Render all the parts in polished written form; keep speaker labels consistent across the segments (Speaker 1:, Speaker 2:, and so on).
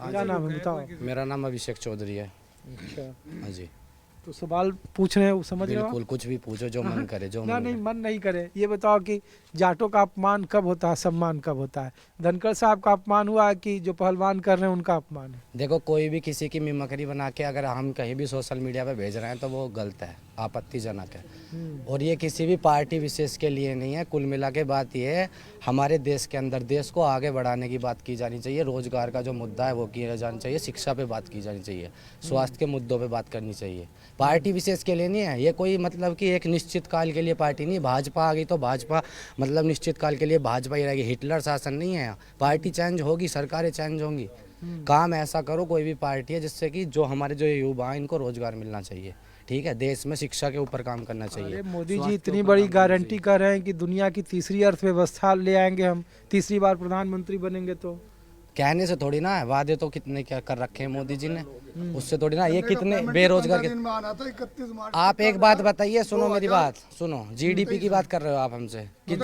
Speaker 1: क्या नाम है बताओ।
Speaker 2: मेरा नाम अभिषेक चौधरी है।
Speaker 1: अच्छा,
Speaker 2: हाँ जी,
Speaker 1: तो सवाल पूछ रहे हैं, समझ रहे हो आप?
Speaker 2: बिल्कुल कुछ भी पूछो जो मन करे, जो
Speaker 1: ना
Speaker 2: मन
Speaker 1: नहीं,
Speaker 2: करे।
Speaker 1: मन नहीं करे। ये बताओ कि जाटों का अपमान कब होता है, सम्मान कब होता है? धनखड़ साहब का अपमान हुआ है कि जो पहलवान कर रहे हैं उनका अपमान है?
Speaker 2: देखो, कोई भी किसी की मिमिक्री बना के अगर हम कहीं भी सोशल मीडिया पे भेज रहे हैं तो वो गलत है, आपत्तिजनक है। और ये किसी भी पार्टी विशेष के लिए नहीं है। कुल मिला के बात ये है, हमारे देश के अंदर देश को आगे बढ़ाने की बात की जानी चाहिए। रोजगार का जो मुद्दा है वो किया जाना चाहिए, शिक्षा पे बात की जानी चाहिए, स्वास्थ्य के मुद्दों पे बात करनी चाहिए। पार्टी विशेष के लिए नहीं है ये कोई, मतलब कि एक निश्चित काल के लिए पार्टी नहीं। भाजपा आ गई तो भाजपा मतलब निश्चित काल के लिए भाजपा ही रहेगी। हिटलर शासन नहीं है। पार्टी चेंज होगी, सरकारें चेंज होंगी। काम ऐसा करो कोई भी पार्टी है जिससे कि जो हमारे जो युवा हैं इनको रोजगार मिलना चाहिए। ठीक है, देश में शिक्षा के ऊपर काम करना चाहिए।
Speaker 1: अरे मोदी जी
Speaker 2: स्वास्थ्य के
Speaker 1: इतनी
Speaker 2: ऊपर
Speaker 1: बड़ी
Speaker 2: काम करना
Speaker 1: गारंटी
Speaker 2: चाहिए।
Speaker 1: कर रहे हैं कि दुनिया की तीसरी अर्थव्यवस्था ले आएंगे हम, तीसरी बार प्रधानमंत्री बनेंगे तो।
Speaker 2: कहने से थोड़ी ना है, वादे तो कितने क्या कर रखे हैं मोदी जी ने, उससे थोड़ी ना। ये कितने बेरोजगार आप एक बात बताइए, सुनो मेरी बात सुनो। जीडीपी की बात कर रहे हो आप हमसे कि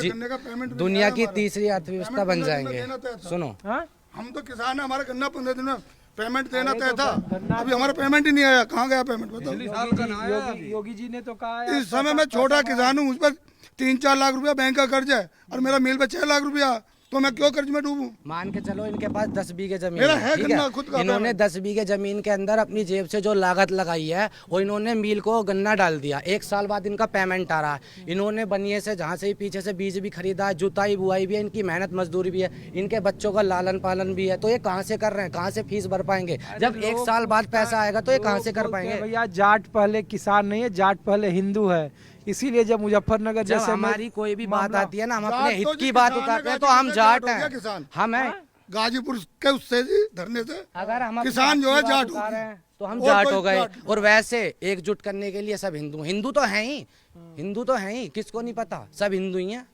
Speaker 2: दुनिया की तीसरी अर्थव्यवस्था बन जाएंगे। सुनो,
Speaker 1: हाँ,
Speaker 3: हम तो किसान है, हमारा गन्ना 15 दिन में पेमेंट देना तय था, अभी हमारा पेमेंट ही नहीं आया। कहाँ गया पेमेंट बताओ।
Speaker 1: योगी जी ने तो कहा है
Speaker 3: इस समय मैं छोटा किसान हूँ, मुझ पर 3-4 लाख रुपया बैंक का कर्ज है और मेरा मिल पे 6 लाख रुपया, तो मैं क्यों कर्ज में डूबूं?
Speaker 2: मान के चलो इनके पास 10 बीघे जमीन
Speaker 3: मेरा
Speaker 2: है,
Speaker 3: है
Speaker 2: ठीक
Speaker 3: गन्ना
Speaker 2: है?
Speaker 3: खुद का।
Speaker 2: इन्होंने 10 बीघे जमीन के अंदर अपनी जेब से जो लागत लगाई है वो इन्होंने मिल को गन्ना डाल दिया। 1 साल बाद इनका पेमेंट आ रहा है। इन्होंने बनिए से जहाँ से ही पीछे से बीज भी खरीदा है, जुताई बुआई भी है, इनकी मेहनत मजदूरी भी है, इनके बच्चों का लालन पालन भी है। तो ये कहाँ से कर रहे हैं, कहाँ से फीस भर पाएंगे? जब 1 साल बाद पैसा आएगा तो ये कहाँ से कर
Speaker 1: बोलते हैं,
Speaker 2: पाएंगे?
Speaker 1: भैया जाट पहले किसान नहीं है, जाट पहले हिंदू है। इसीलिए जब मुजफ्फरनगर
Speaker 2: जब
Speaker 1: जैसे
Speaker 2: हमारी कोई भी बात
Speaker 1: मामला-
Speaker 2: आती है ना, हम
Speaker 3: जाट
Speaker 2: अपने
Speaker 3: तो
Speaker 2: हित
Speaker 3: जी
Speaker 2: की बात
Speaker 3: किसान है,
Speaker 2: उठाते हैं तो हम
Speaker 3: गाजीपुर
Speaker 2: जाट
Speaker 3: जाट हो गया
Speaker 2: हैं,
Speaker 3: किसान।
Speaker 2: हम हैं।
Speaker 3: गाजीपुर के उससे जी धरने से
Speaker 2: अगर हम अपनी
Speaker 3: किसान जो है
Speaker 2: बात की बात
Speaker 3: जाट
Speaker 2: उठा
Speaker 3: हो
Speaker 2: रहे
Speaker 3: गए।
Speaker 2: हैं तो हम
Speaker 3: और
Speaker 2: जाट
Speaker 3: कोई
Speaker 2: हो गए।
Speaker 3: जाट
Speaker 2: और वैसे एकजुट करने के लिए सब हिंदू हिंदू तो हैं ही, हिंदू तो हैं ही, किसको नहीं पता, सब हिंदू ही हैं।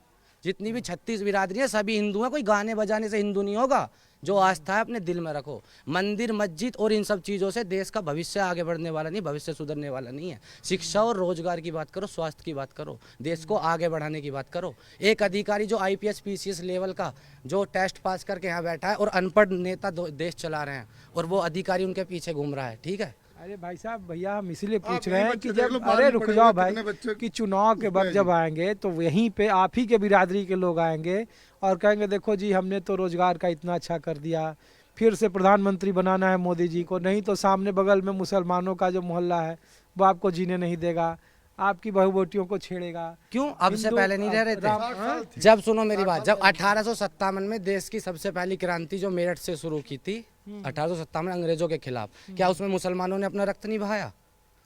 Speaker 2: जितनी भी 36 बिरादरी है सभी हिंदू हैं। कोई गाने बजाने से हिंदू नहीं होगा। जो आस्था है अपने दिल में रखो। मंदिर मस्जिद और इन सब चीज़ों से देश का भविष्य आगे बढ़ने वाला नहीं, भविष्य सुधरने वाला नहीं है। शिक्षा और रोजगार की बात करो, स्वास्थ्य की बात करो, देश को आगे बढ़ाने की बात करो। एक अधिकारी जो IPS PCS लेवल का जो टेस्ट पास करके यहाँ बैठा है और अनपढ़ नेता देश चला रहे हैं और वो अधिकारी उनके पीछे घूम रहा है। ठीक है,
Speaker 1: अरे भाई साहब, भैया हम इसीलिए पूछ
Speaker 3: आप
Speaker 1: रहे
Speaker 3: यही
Speaker 1: हैं कि
Speaker 3: बच्चे देख
Speaker 1: जब
Speaker 3: लो, बाद
Speaker 1: अरे
Speaker 3: में
Speaker 1: रुक
Speaker 3: पढ़े
Speaker 1: जाओ
Speaker 3: हुए
Speaker 1: भाई,
Speaker 3: कितने बच्चे
Speaker 1: कि चुनाव के वक्त जब आएंगे तो यहीं पे आप ही के बिरादरी के लोग आएंगे और कहेंगे देखो जी हमने तो रोजगार का इतना अच्छा कर दिया, फिर से प्रधानमंत्री बनाना है मोदी जी को, नहीं तो सामने बगल में मुसलमानों का जो मोहल्ला है वो आपको जीने नहीं देगा, आपकी बहू बेटियों को छेड़ेगा।
Speaker 2: क्यों अब से
Speaker 1: हिंदू-
Speaker 2: पहले नहीं रह रहे
Speaker 1: हाँ?
Speaker 2: थे? जब सुनो मेरी बात, जब 1857 में देश की सबसे पहली क्रांति जो मेरठ से शुरू की थी 1857 अंग्रेजों के खिलाफ, क्या उसमें मुसलमानों ने अपना रक्त नहीं बहाया?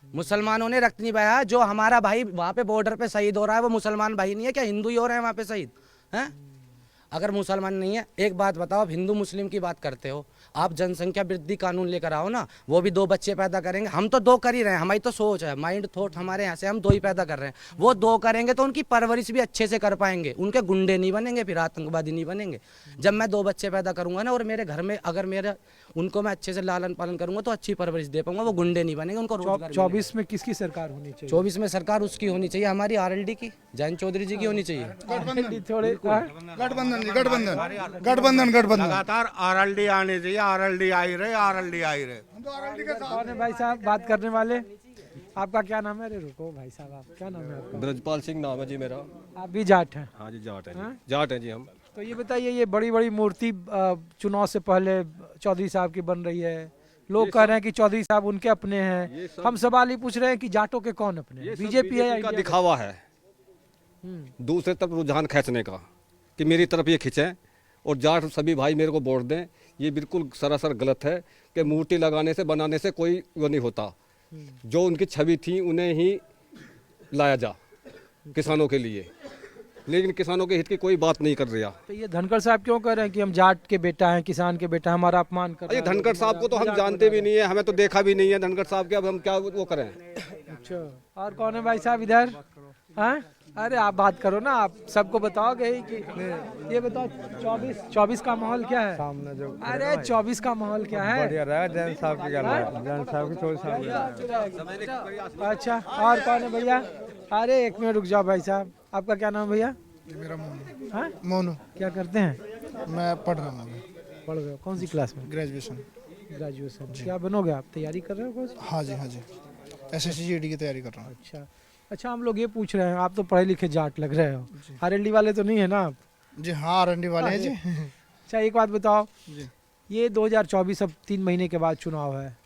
Speaker 2: मुसलमानों ने रक्त नहीं बहाया। जो हमारा भाई वहाँ पे बॉर्डर पे शहीद हो रहा है वो मुसलमान भाई नहीं है क्या? हिंदू ही हो रहे हैं वहाँ पे शहीद हैं? अगर मुसलमान नहीं है, एक बात बताओ, आप हिंदू मुस्लिम की बात करते हो, आप जनसंख्या वृद्धि कानून लेकर आओ ना, वो भी 2 बच्चे पैदा करेंगे। हम तो 2 कर ही रहे हैं, हमारी तो सोच है, माइंड थॉट हमारे यहाँ से, हम 2 ही पैदा कर रहे हैं। वो 2 करेंगे तो उनकी परवरिश भी अच्छे से कर पाएंगे, उनके गुंडे नहीं बनेंगे, फिर आतंकवादी नहीं बनेंगे। जब मैं 2 बच्चे पैदा करूंगा ना और मेरे घर में अगर मेरे उनको मैं अच्छे से लालन पालन करूंगा तो अच्छी परवरिश दे पाऊंगा, वो गुंडे नहीं बनेंगे, उनको रोजगार मिलेगा।
Speaker 1: 24 में किसकी सरकार होनी चाहिए?
Speaker 2: 24 में सरकार उसकी होनी चाहिए, हमारी RLD की, जयंत चौधरी जी की होनी चाहिए।
Speaker 1: थोड़े हाँ?
Speaker 3: गठबंधन जी, गठबंधन गठबंधन।
Speaker 4: लगातार RLD आने चाहिए, RLD आई रहे, RLD आई रहे।
Speaker 3: हम तो RLD के साथ
Speaker 1: कौन है भाई साहब बात करने वाले? आपका क्या नाम है? अरे रुको भाई साहब, आप क्या नाम है आपका?
Speaker 5: ब्रजपाल सिंह नाम है जी मेरा।
Speaker 1: आप भी जाट हैं?
Speaker 5: हाँ जी, जाट है
Speaker 1: हाँ?
Speaker 5: जी, जाट है जी हम।
Speaker 1: तो ये बताइए, ये बड़ी बड़ी मूर्ति चुनाव से पहले चौधरी साहब की बन रही है, लोग कह रहे हैं कि चौधरी साहब उनके अपने हैं। हम सवाल ही पूछ रहे हैं कि जाटों के कौन अपने हैं? बीजेपी है या
Speaker 5: का
Speaker 1: इंडिया?
Speaker 5: दिखावा है दूसरे तरफ रुझान खींचने का, कि मेरी तरफ ये खींचे और जाट सभी भाई मेरे को वोट दें। ये बिल्कुल सरासर गलत है कि मूर्ति लगाने से बनाने से कोई वो नहीं होता। जो उनकी छवि थी उन्हें ही लाया जा किसानों के लिए, लेकिन किसानों के हित की कोई बात नहीं कर रहा।
Speaker 1: तो ये धनखड़ साहब क्यों कह रहे हैं कि हम जाट के बेटा हैं, किसान के बेटा, हमारा अपमान कर रहे
Speaker 5: ये
Speaker 1: हैं?
Speaker 5: धनखड़ साहब को तो हम जानते भी नहीं है, हमें तो देखा भी नहीं है धनखड़ साहब के, अब हम क्या वो करें।
Speaker 1: अच्छा, और कौन है भाई साहब इधर? हाँ, अरे आप बात करो ना, आप सबको बताओगे ही कि ये बताओ 24 का माहौल क्या है सामने? जो अरे 24 का माहौल क्या है?
Speaker 6: बढ़िया रहा जैन साहब की गल है, जैन साहब की 24 साल।
Speaker 1: अच्छा, और कौन है भैया? अरे 1 मिनट रुक जाओ भाई साहब, आपका क्या नाम है भैया?
Speaker 3: मेरा मोनू।
Speaker 1: हाँ,
Speaker 3: मोनू,
Speaker 1: क्या करते हैं?
Speaker 3: मैं पढ़ रहा हूँ।
Speaker 1: पढ़ रहे हो, कौन सी क्लास में?
Speaker 7: ग्रेजुएशन।
Speaker 1: ग्रेजुएशन। क्या बनोगे आप, तैयारी कर रहे हो कुछ?
Speaker 7: हाँ जी, हाँ जी, SSC GD की तैयारी कर रहा हूँ।
Speaker 1: अच्छा अच्छा, हम लोग ये पूछ रहे हैं, आप तो पढ़े लिखे जाट लग रहे हो, आरएलडी वाले तो नहीं है ना आप?
Speaker 7: जी हाँ, RND वाले हैं जी।
Speaker 1: अच्छा एक बात बताओ,
Speaker 7: जी।
Speaker 1: ये 2024 अब 3 महीने के बाद चुनाव है,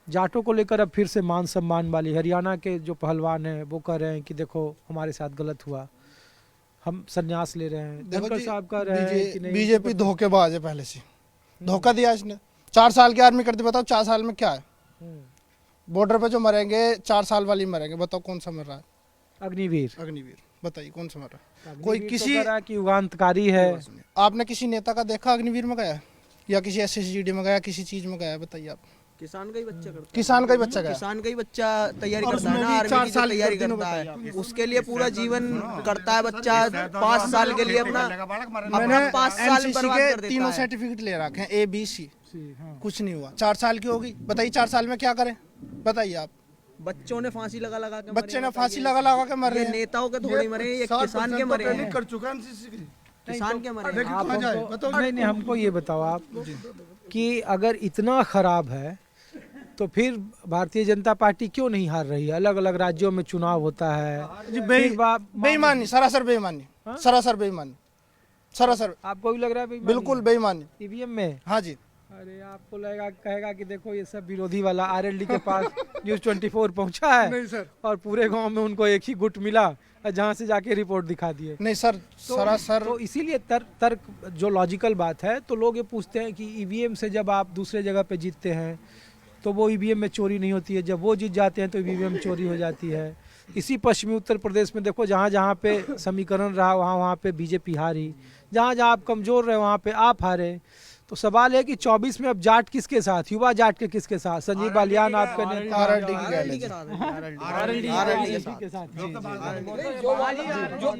Speaker 1: जाटों को लेकर अब फिर से मान सम्मान वाली हरियाणा के जो पहलवान हैं वो कह रहे हैं कि देखो हमारे साथ गलत हुआ, हम संन्यास ले रहे हैं।
Speaker 7: देखो
Speaker 1: धनखड़
Speaker 7: जी,
Speaker 1: साहब कह रहे हैं कि नहीं,
Speaker 7: बीजेपी धोखेबाज है, पहले से धोखा दिया इसने। 4 साल की आर्मी करती, बताओ 4 साल में क्या है? बॉर्डर पे जो मरेंगे 4 साल वाली मरेंगे, बताओ कौन सा मर रहा है?
Speaker 1: अग्निवीर।
Speaker 7: अग्निवीर, बताइए कौन सा मर रहा है?
Speaker 1: अग्निवीर
Speaker 7: कोई
Speaker 1: तो
Speaker 7: किसी
Speaker 1: कह रहा है कि युगांतकारी है।
Speaker 7: आपने किसी नेता का देखा अग्निवीर में गया या किसी SSC GD में गया, किसी चीज में गया? बताइए आप।
Speaker 8: किसान का ही बच्चा करता है,
Speaker 7: किसान का ही बच्चा गया,
Speaker 8: किसान का ही बच्चा तैयारी
Speaker 7: और
Speaker 8: करता है
Speaker 7: उसमें
Speaker 8: ना,
Speaker 7: भी
Speaker 8: आर्मी
Speaker 7: 4
Speaker 8: की जो
Speaker 7: साल की
Speaker 8: तैयारी
Speaker 7: करते हैं,
Speaker 8: करता
Speaker 7: बताइए
Speaker 8: है, उसके लिए पूरा जीवन करता है बच्चा, 5 साल के लिए अपना
Speaker 7: मैंने
Speaker 8: 5 साल
Speaker 7: NCC
Speaker 8: बर्बाद
Speaker 7: के
Speaker 8: कर देता
Speaker 7: तीनों
Speaker 8: है।
Speaker 7: सर्टिफिकेट ले रखे हैं, A B C, कुछ नहीं हुआ। 4 साल की होगी, बताइए 4 साल में क्या करें? बताइए आप।
Speaker 8: बच्चों ने फांसी लगा लगा के
Speaker 7: बच्चे ने फांसी लगा लगा के मर रहे
Speaker 8: ये
Speaker 7: हैं।
Speaker 8: नेताओं के थोड़ी मरे हैं, ये किसान के मरे हैं,
Speaker 3: कर चुका है NCC की।
Speaker 8: किसान के मरे हैं।
Speaker 3: देखिए
Speaker 1: आप
Speaker 3: कहाँ जाए,
Speaker 1: हमको-
Speaker 3: बताओ।
Speaker 1: नहीं नहीं, हमको ये बताओ आप कि अगर इतना खराब है तो फिर भारतीय जनता पार्टी क्यों नहीं हार रही है? अलग अलग राज्यों में चुनाव होता है।
Speaker 7: जी बेईमानी, सरासर बेईमानी, सरासर बेईमानी, सरासर,
Speaker 1: आपको भी लग रहा है बेईमानी?
Speaker 7: बिल्कुल बेईमानी।
Speaker 1: ईवीएम में?
Speaker 7: हाँ जी।
Speaker 1: अरे आपको लगेगा, कहेगा कि देखो ये सब विरोधी वाला आरएलडी के पास न्यूज़ 24 पहुंचा है।
Speaker 7: नहीं सर,
Speaker 1: और पूरे गांव में उनको एक ही गुट मिला और जहां से जाके रिपोर्ट दिखा दिए।
Speaker 7: नहीं सर, सरासर।
Speaker 1: तो इसीलिए तर्क जो लॉजिकल बात है, तो लोग ये पूछते हैं कि ईवीएम से जब आप दूसरे जगह पे जीतते हैं तो वो ईवीएम में चोरी नहीं होती है, जब वो जीत जाते हैं तो ईवीएम चोरी हो जाती है। इसी पश्चिमी उत्तर प्रदेश में देखो, जहाँ जहाँ पे समीकरण रहा वहाँ वहाँ पे बीजेपी हारी, जहाँ जहाँ आप कमजोर रहे वहाँ पे आप हारे। तो सवाल है कि 24 में अब जाट किसके साथ, युवा जाट के किसके साथ? संजीव बालियान आपके नेता
Speaker 7: RND की गैलेज।
Speaker 1: के साथ।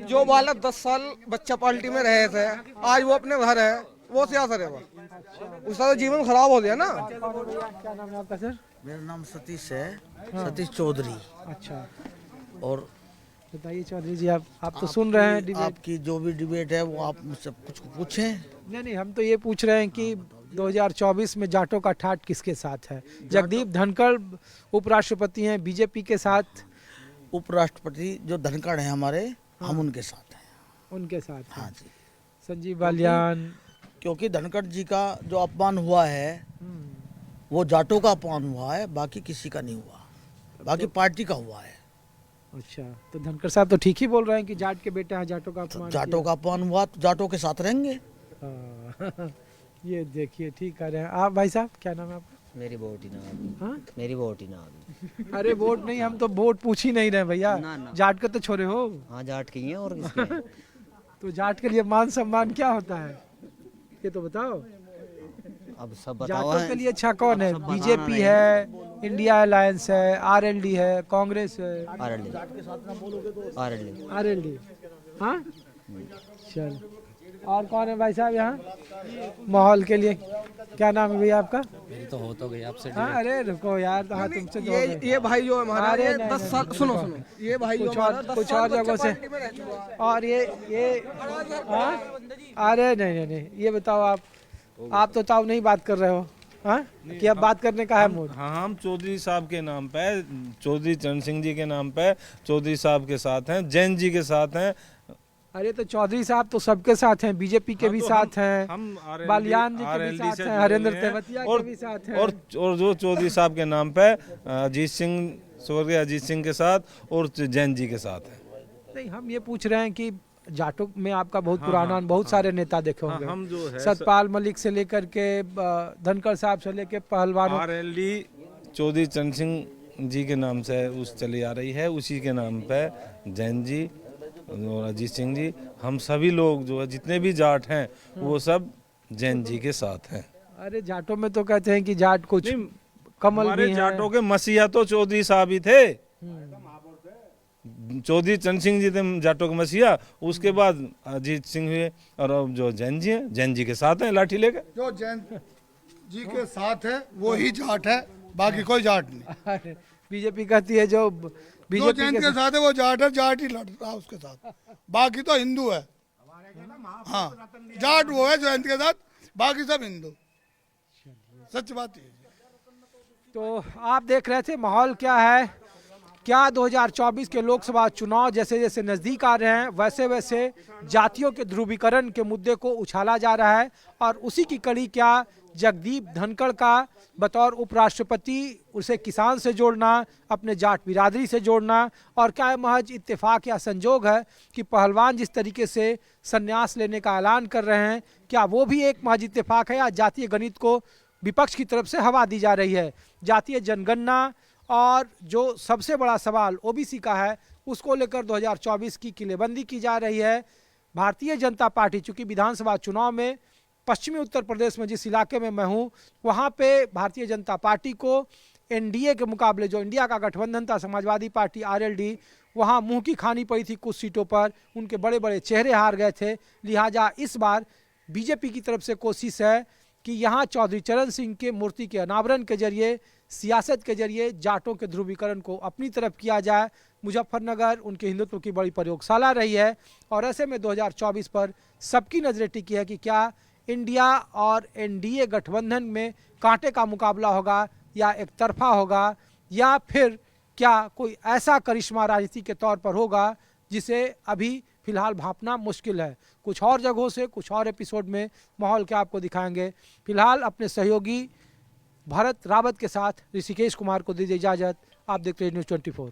Speaker 9: जो बालक 10 साल बच्चा पार्टी में रहे थे, आज वो अपने घर है, वो सियासत है, उसका तो जीवन खराब हो गया ना।
Speaker 1: क्या नाम है आपका सर?
Speaker 10: मेरा नाम सतीश है, सतीश चौधरी।
Speaker 1: अच्छा,
Speaker 10: और
Speaker 1: बताइए चौधरी जी, आप तो सुन रहे हैं डिबेट।
Speaker 10: आपकी जो भी डिबेट है वो आप मुझसे कुछ पूछें।
Speaker 1: नहीं, हम तो ये पूछ रहे हैं कि 2024 में जाटों का ठाठ किसके साथ है? जगदीप धनखड़ उपराष्ट्रपति हैं, बीजेपी के साथ।
Speaker 10: उपराष्ट्रपति जो धनखड़ हैं हमारे, हम उनके साथ हैं।
Speaker 1: उनके साथ
Speaker 10: हाँ
Speaker 1: हैं।
Speaker 10: जी,
Speaker 1: संजीव बालियान।
Speaker 10: क्योंकि धनखड़ जी का जो अपमान हुआ है वो जाटों का अपमान हुआ है, बाकी किसी का नहीं हुआ, बाकी पार्टी का हुआ है।
Speaker 1: अच्छा, तो धनखड़ साहब तो ठीक ही बोल रहे हैं कि जाट के बेटे हैं, जाटों का अपमान
Speaker 10: जाटों का अपमान हुआ तो जाटों के साथ रहेंगे।
Speaker 1: हाँ, ये देखिए ठीक कर रहे हैं आप। भाई साहब क्या नाम है आपका?
Speaker 11: मेरी वोट ही ना आवी।
Speaker 1: हाँ?
Speaker 11: मेरी वोट ही ना आवी।
Speaker 1: अरे वोट नहीं, हम तो वोट पूछ ही नहीं रहे भैया। जाट के तो छोरे हो।
Speaker 11: हाँ, जाट की हैं और किसके हैं?
Speaker 1: तो जाट के लिए मान सम्मान क्या होता है, ये तो बताओ।
Speaker 11: अब सब बताओ
Speaker 1: जाटों के लिए अच्छा कौन है? बीजेपी है, इंडिया अलायंस है, आरएलडी है, कांग्रेस है। आरएलडी। हाँ, चल। और कौन है भाई साहब यहाँ माहौल के लिए? क्या नाम है भैया आपका?
Speaker 2: मेरी तो हो तो गई आपसे।
Speaker 1: हाँ, अरे रुको यार, हाँ तुमसे जो हो गई।
Speaker 9: ये भाई जो हमारा,
Speaker 1: अरे
Speaker 9: ये
Speaker 1: नहीं,
Speaker 9: 10
Speaker 1: नहीं,
Speaker 9: साल,
Speaker 1: नहीं,
Speaker 9: सुनो
Speaker 1: नहीं,
Speaker 9: सुनो, ये भाई जो
Speaker 1: कुछ
Speaker 9: हमारा
Speaker 1: और
Speaker 9: 10
Speaker 1: कुछ
Speaker 9: साल
Speaker 1: और
Speaker 9: बच्चा
Speaker 1: जगहों से।
Speaker 9: पार्टी में रह चुका है।
Speaker 1: और ये हाँ? अरे नहीं, ये बताओ आप तो ताऊ नहीं बात कर रहे हो, हाँ? कि अब बात करने का है मूड?
Speaker 6: हाँ, हम चौधरी साहब के नाम पे, चौधरी चरण सिंह जी के नाम पे, चौधरी साहब के साथ हैं, जैन जी के साथ हैं।
Speaker 1: अरे तो चौधरी साहब तो सबके साथ हैं, बीजेपी के भी साथ हैं, बालियान जी के भी साथ हैं, हरेंद्र तेवतिया के भी साथ हैं।
Speaker 6: और जो चौधरी साहब के नाम पे अजीत सिंह, स्वर्गीय अजीत सिंह के साथ और जैन जी के साथ है।
Speaker 1: नहीं, हम ये पूछ रहे हैं कि जाटों में आपका बहुत पुराना, बहुत सारे नेता देखे होंगे।
Speaker 6: हम जो है
Speaker 1: सतपाल मलिक से लेकर के धनखड़ साहब से लेकर पहलवानों।
Speaker 6: आरएलडी चौधरी चरण सिंह जी के नाम से उस चली आ रही है, उसी के नाम पे जैन जी और अजीत सिंह जी, हम सभी लोग जो है जितने भी जाट हैं वो सब जैन जी के साथ हैं।
Speaker 1: अरे जाटों में तो कहते हैं कि जाट कुछ कमल
Speaker 6: हमारे
Speaker 1: भी हैं।
Speaker 6: जाटों के मसीहा तो चौधरी साहब ही थे। चौधरी चरण सिंह जी थे जाटों के मसीहा, उसके बाद अजीत सिंह हुए, और अब जो जैन जी हैं, जैन जी के साथ हैं लाठी लेके।
Speaker 3: जो जैन जी के साथ है वो ही जाट है, बाकी कोई जाट नहीं।
Speaker 1: बीजेपी कहती है जो
Speaker 3: जो
Speaker 1: बीजेपी
Speaker 3: जैन के साथ है वो जाट है, जाट ही लड़ रहा है उसके साथ, बाकी तो हिंदू है। हाँ, जाट वो है जैन के साथ, बाकी सब हिंदू, सच बात ये है।
Speaker 1: तो आप देख रहे थे माहौल क्या है, क्या 2024 के लोकसभा चुनाव जैसे जैसे नज़दीक आ रहे हैं वैसे वैसे जातियों के ध्रुवीकरण के मुद्दे को उछाला जा रहा है। और उसी की कड़ी क्या जगदीप धनखड़ का बतौर उपराष्ट्रपति उसे किसान से जोड़ना, अपने जाट बिरादरी से जोड़ना, और क्या महज इत्तेफाक या संजोग है कि पहलवान जिस तरीके से संन्यास लेने का ऐलान कर रहे हैं, क्या वो भी एक महज इत्तेफाक है या जातीय गणित को विपक्ष की तरफ से हवा दी जा रही है? जातीय जनगणना और जो सबसे बड़ा सवाल ओबीसी का है उसको लेकर 2024 की किलेबंदी की जा रही है। भारतीय जनता पार्टी चूंकि विधानसभा चुनाव में पश्चिमी उत्तर प्रदेश में जिस इलाके में मैं हूँ वहाँ पे भारतीय जनता पार्टी को एनडीए के मुकाबले जो इंडिया का गठबंधन था समाजवादी पार्टी आरएलडी, वहाँ मुंह की खानी पड़ी थी कुछ सीटों पर, उनके बड़े बड़े चेहरे हार गए थे। लिहाजा इस बार बीजेपी की तरफ से कोशिश है कि यहाँ चौधरी चरण सिंह के मूर्ति के अनावरण के जरिए, सियासत के जरिए जाटों के ध्रुवीकरण को अपनी तरफ किया जाए। मुजफ्फरनगर उनके हिंदुत्व की बड़ी प्रयोगशाला रही है और ऐसे में 2024 पर सबकी नजरें टिकी है कि क्या इंडिया और एनडीए गठबंधन में कांटे का मुकाबला होगा या एक तरफा होगा, या फिर क्या कोई ऐसा करिश्मा राजनीति के तौर पर होगा जिसे अभी फिलहाल भांपना मुश्किल है। कुछ और जगहों से कुछ और एपिसोड में माहौल क्या आपको दिखाएंगे। फिलहाल अपने सहयोगी भरत रावत के साथ ऋषिकेश कुमार को दीजिए इजाजत। आप देखते हैं न्यूज़ 24।